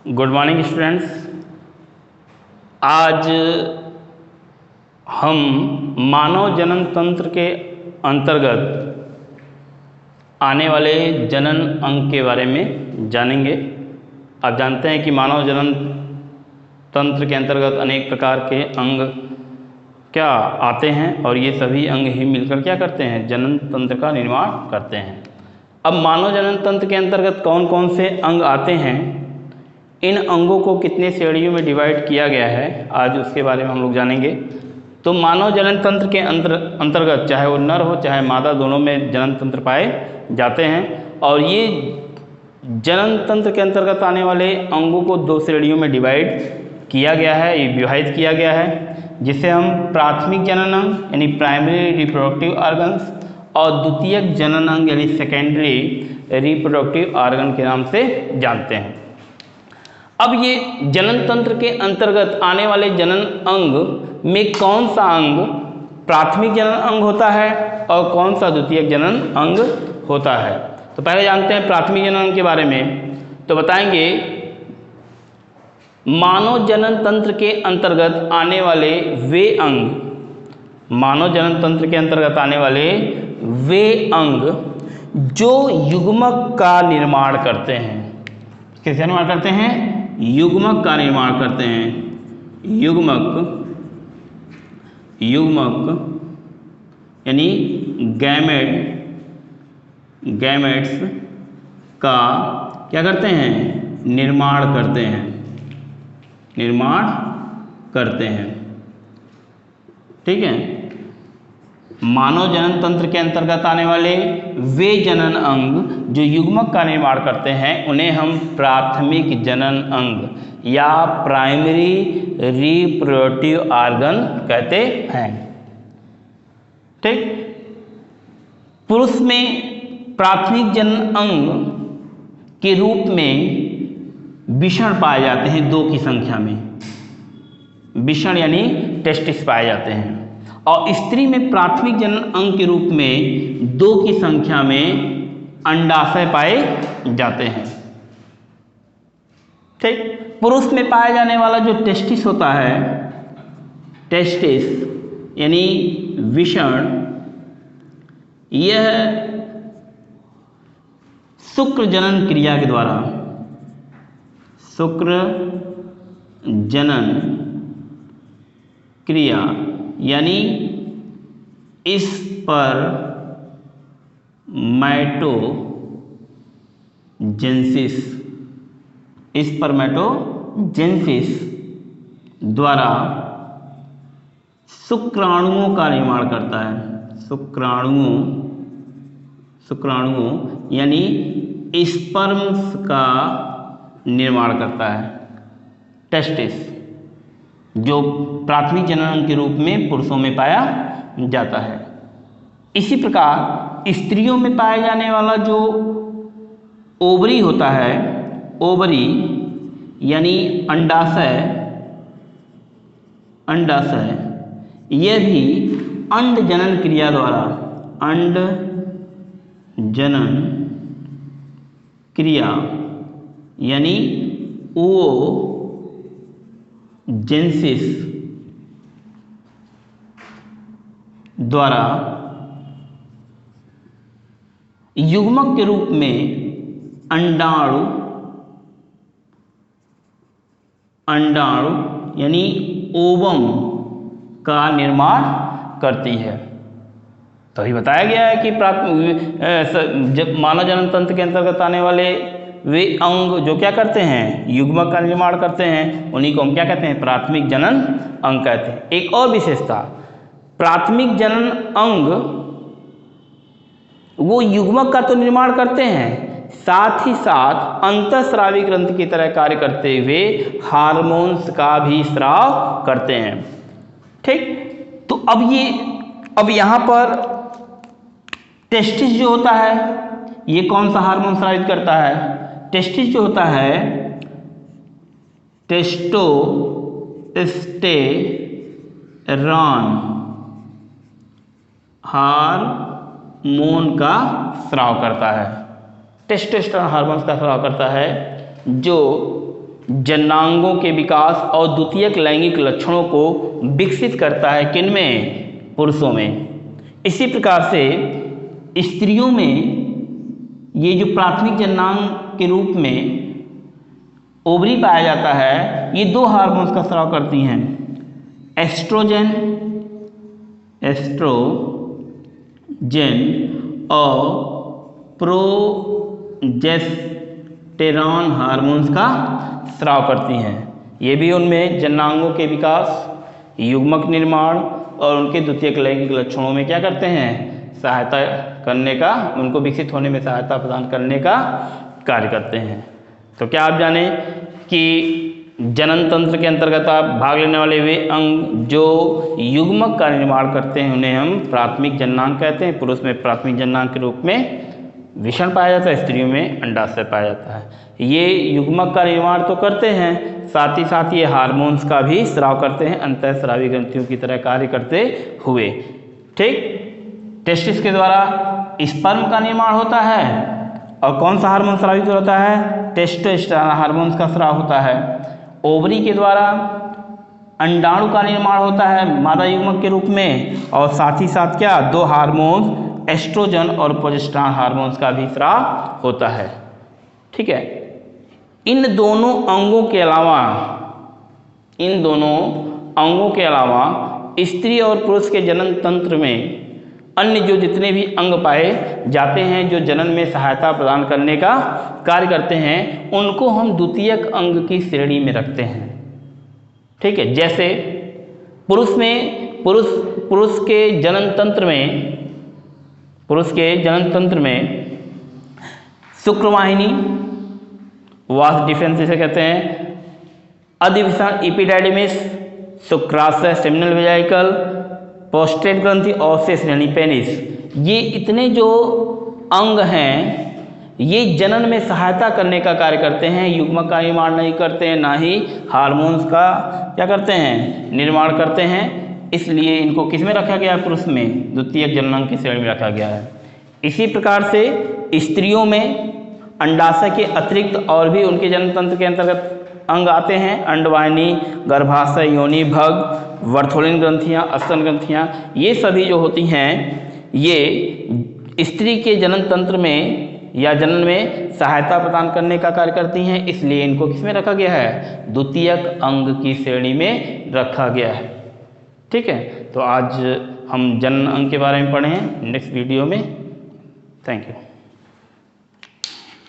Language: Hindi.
Good morning students. आज हम मानव जनन तंत्र के अंतर्गत आने वाले जनन अंग के बारे में जानेंगे। आप जानते हैं कि मानव जनन तंत्र के अंतर्गत अनेक प्रकार के अंग क्या आते हैं और ये सभी अंग ही मिलकर क्या करते हैं, जनन तंत्र का निर्माण करते हैं। अब मानव जनन तंत्र के अंतर्गत कौन कौन से अंग आते हैं, इन अंगों को कितने श्रेणियों में डिवाइड किया गया है, आज उसके बारे में हम लोग जानेंगे। तो मानव जनन तंत्र के अंतर्गत चाहे वो नर हो चाहे मादा, दोनों में जनन तंत्र पाए जाते हैं। और ये जनन तंत्र के अंतर्गत आने वाले अंगों को दो श्रेणियों में डिवाइड किया गया है, ये विभाजित किया गया है, जिसे हम प्राथमिक जनन अंग यानी प्राइमरी रिप्रोडक्टिव ऑर्गन्स और द्वितीयक जनन अंग यानी सेकेंडरी रिप्रोडक्टिव ऑर्गन के नाम से जानते हैं। अब ये जनन तंत्र के अंतर्गत आने वाले जनन अंग में कौन सा अंग प्राथमिक जनन अंग होता है और कौन सा द्वितीयक जनन अंग होता है। तो पहले जानते हैं प्राथमिक जनन अंग के बारे में। तो बताएंगे मानव जनन तंत्र के अंतर्गत आने वाले वे अंग, मानव जनन तंत्र के अंतर्गत आने वाले वे अंग जो युग्मक का निर्माण करते हैं। किसका निर्माण करते हैं? युग्मक का निर्माण करते हैं। युग्मक यानी गैमेट्स का क्या करते हैं? निर्माण करते हैं। ठीक है। मानव जनन तंत्र के अंतर्गत आने वाले वे जनन अंग जो युग्मक का निर्माण करते हैं उन्हें हम प्राथमिक जनन अंग या प्राइमरी रिप्रोडक्टिव ऑर्गन कहते हैं। ठीक। पुरुष में प्राथमिक जनन अंग के रूप में वृषण पाए जाते हैं, 2 की संख्या में। वृषण यानी टेस्टिस पाए जाते हैं। और स्त्री में प्राथमिक जनन अंग के रूप में 2 की संख्या में अंडाशय पाए जाते हैं। ठीक। पुरुष में पाया जाने वाला जो टेस्टिस होता है, टेस्टिस यानी वृषण, यह शुक्र जनन क्रिया के द्वारा, शुक्र जनन क्रिया यानी इस पर मैटोजेंसिस द्वारा शुक्राणुओं का निर्माण करता है। शुक्राणुओं यानी स्पर्म्स का निर्माण करता है टेस्टिस, जो प्राथमिक जनन के रूप में पुरुषों में पाया जाता है। इसी प्रकार स्त्रियों में पाए जाने वाला जो ओवरी होता है, ओवरी यानी अंडाशय, यह भी अंड जनन क्रिया द्वारा, अंड जनन क्रिया यानी ओजेंसिस द्वारा युग्मक के रूप में अंडाणु यानी ओवम का निर्माण करती है। तो ये बताया गया है कि मानव जनन तंत्र के अंतर्गत आने वाले वे अंग जो क्या करते हैं, युग्मक का निर्माण करते हैं, उन्हीं को हम क्या कहते हैं? प्राथमिक जनन अंग कहते हैं। एक और विशेषता, प्राथमिक जनन अंग वो युग्मक का तो निर्माण करते हैं, साथ ही साथ अंतःस्रावी ग्रंथि की तरह कार्य करते हुए हार्मोन्स का भी स्राव करते हैं। ठीक। तो अब यहाँ पर टेस्टिस जो होता है, ये कौन सा हार्मोन स्रावित करता है? टेस्टिस जो होता है टेस्टोस्टेरॉन हार्मोन का स्राव करता है। टेस्टोस्टेरोन हार्मोन का स्राव करता है, जो जननांगों के विकास और द्वितीयक लैंगिक लक्षणों को विकसित करता है, किनमें? पुरुषों में। इसी प्रकार से स्त्रियों में ये जो प्राथमिक जननांग के रूप में ओवरी पाया जाता है, ये दो हार्मोन्स का स्राव करती हैं, एस्ट्रोजन और प्रोजेस्टेरॉन हार्मोन्स का स्राव करती हैं। ये भी उनमें जननांगों के विकास, युग्मक निर्माण और उनके द्वितीयक लैंगिक लक्षणों में क्या करते हैं? सहायता करने का, उनको विकसित होने में सहायता प्रदान करने का कार्य करते हैं। तो क्या आप जाने कि जनन तंत्र के अंतर्गत आप भाग लेने वाले वे अंग जो युग्मक का निर्माण करते हैं उन्हें हम प्राथमिक जननांग कहते हैं। पुरुष में प्राथमिक जननांग के रूप में वृषण पाया जाता है, स्त्रियों में अंडाशय पाया जाता है। ये युग्मक का निर्माण तो करते हैं, साथ ही साथ ये हार्मोन्स का भी स्राव करते हैं, अंतःस्रावी ग्रंथियों की तरह कार्य करते हुए। ठीक, टेस्टिस के द्वारा स्पर्म का निर्माण होता है और कौन सा हार्मोन स्रावित होता है? टेस्टोस्टेरोन हार्मोन्स का स्राव होता है। ओवरी के द्वारा अंडाणु का निर्माण होता है मादा युग्मक के रूप में, और साथ ही साथ क्या? दो हार्मोन्स एस्ट्रोजन और प्रोजेस्टेरॉन हार्मोन्स का भी स्राव होता है। ठीक है, इन दोनों अंगों के अलावा स्त्री और पुरुष के जनन तंत्र में अन्य जो जितने भी अंग पाए जाते हैं जो जनन में सहायता प्रदान करने का कार्य करते हैं, उनको हम द्वितीयक अंग की श्रेणी में रखते हैं। ठीक है, जैसे पुरुष के जनन तंत्र में शुक्रवाहिनी, वास डिफरेंस जिसे कहते हैं, अधिवसान एपिडाइडिमिस, शुक्राशय सेमिनल वेजाइकल, प्रोस्टेट ग्रंथि और शेष श्रेणी पेनिस, ये इतने जो अंग हैं ये जनन में सहायता करने का कार्य करते हैं, युग्मक का निर्माण नहीं करते हैं, ना ही हार्मोन्स का क्या करते हैं? निर्माण करते हैं। इसलिए इनको किस में रखा गया है? पुरुष में द्वितीयक जननांग की श्रेणी में रखा गया है। इसी प्रकार से स्त्रियों में अंडाशय के अतिरिक्त और भी उनके जनन तंत्र के अंतर्गत अंग आते हैं, अंडवाहिनी, गर्भाशय, योनि भग, वर्थोलिन ग्रंथियाँ, स्तन ग्रंथियाँ, ये सभी जो होती हैं ये स्त्री के जनन तंत्र में या जनन में सहायता प्रदान करने का कार्य करती हैं। इसलिए इनको किस में रखा गया है? द्वितीयक अंग की श्रेणी में रखा गया है। ठीक है, तो आज हम जनन अंग के बारे में पढ़े हैं। नेक्स्ट वीडियो में थैंक यू।